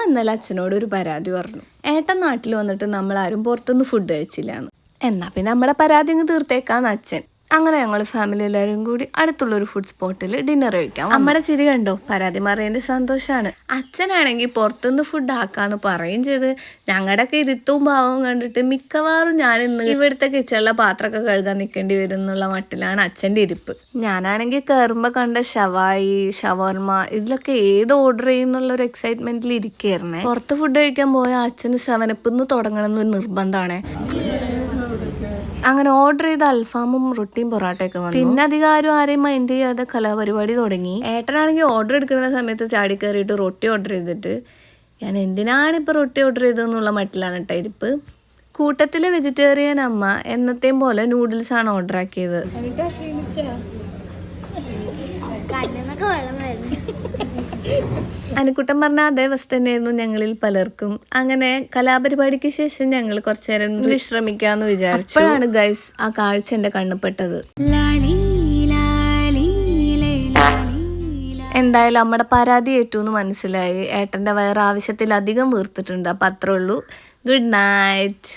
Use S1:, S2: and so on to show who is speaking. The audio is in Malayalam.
S1: ഇന്നലെ അച്ഛനോട് ഒരു പരാതി പറഞ്ഞു. ഏട്ടൻ നാട്ടിൽ വന്നിട്ട് നമ്മളാരും പുറത്തുനിന്ന് ഫുഡ് കഴിച്ചില്ല എന്ന്. എന്നാൽ പിന്നെ നമ്മുടെ പരാതി അങ്ങ് തീർത്തേക്കാന്ന് അച്ഛൻ. അങ്ങനെ ഞങ്ങൾ ഫാമിലി എല്ലാവരും കൂടി അടുത്തുള്ളൊരു ഫുഡ് സ്പോട്ടിൽ ഡിന്നർ കഴിക്കാം. അമ്മയുടെ ചിരി കണ്ടോ, പരാതി മാറിയതിൻ്റെ സന്തോഷമാണ്. അച്ഛനാണെങ്കിൽ പുറത്തുനിന്ന് ഫുഡ് ആക്കാന്ന് പറയുകയും ചെയ്ത് ഞങ്ങളുടെയൊക്കെ ഇരുത്തവും ഭാവവും കണ്ടിട്ട് മിക്കവാറും ഞാൻ ഇന്ന് ഇവിടുത്തെ കിച്ചണിലെ പാത്രമൊക്കെ കഴുകാൻ നിൽക്കേണ്ടി വരും എന്നുള്ള മട്ടിലാണ് അച്ഛൻ്റെ ഇരിപ്പ്. ഞാനാണെങ്കിൽ കയറുമ്പോൾ കണ്ട ഷവായി, ഷവർമ ഇതിലൊക്കെ ഏത് ഓർഡർ ചെയ്യുന്നുള്ളൊരു എക്സൈറ്റ്മെന്റിൽ ഇരിക്കുകയായിരുന്നേ. പുറത്ത് ഫുഡ് കഴിക്കാൻ പോയ അച്ഛന് 7up തുടങ്ങണം എന്നൊരു നിർബന്ധമാണ്. അങ്ങനെ ഓർഡർ ചെയ്ത അൽഫാമും റൊട്ടിയും പൊറാട്ടയൊക്കെ വന്നു. പിന്നെ അധികം ആരെയും മൈൻഡ് ചെയ്യാതെ കലാപരിപാടി തുടങ്ങി. ഏട്ടനാണെങ്കിൽ ഓർഡർ എടുക്കുന്ന സമയത്ത് ചാടി കയറിയിട്ട് റൊട്ടി ഓർഡർ ചെയ്തിട്ട് ഞാൻ എന്തിനാണ് ഇപ്പോൾ റൊട്ടി ഓർഡർ ചെയ്തതെന്നുള്ള മട്ടിലാണ് കേട്ടോ ഇരിപ്പ്. കൂട്ടത്തിലെ വെജിറ്റേറിയൻ അമ്മ എന്നത്തെയും പോലെ നൂഡിൽസാണ് ഓർഡർ ആക്കിയത്. അനുക്കുട്ടൻ പറഞ്ഞ അതേ അവസ്ഥ തന്നെയായിരുന്നു ഞങ്ങളിൽ പലർക്കും. അങ്ങനെ കലാപരിപാടിക്ക് ശേഷം ഞങ്ങൾ കുറച്ചു നേരം വിശ്രമിക്കാന്ന് വിചാരിച്ചു. അപ്പോഴാണ് ഗൈസ് ആ കാഴ്ച എന്റെ കണ്ണുപെട്ടത്. എന്തായാലും നമ്മുടെ പരാതി ഏറ്റു എന്ന് മനസ്സിലായി. ഏട്ടന്റെ വയറ് ആവശ്യത്തിലധികം വീർത്തിട്ടുണ്ട്. അപ്പം അത്രേ ഉള്ളൂ. Good night.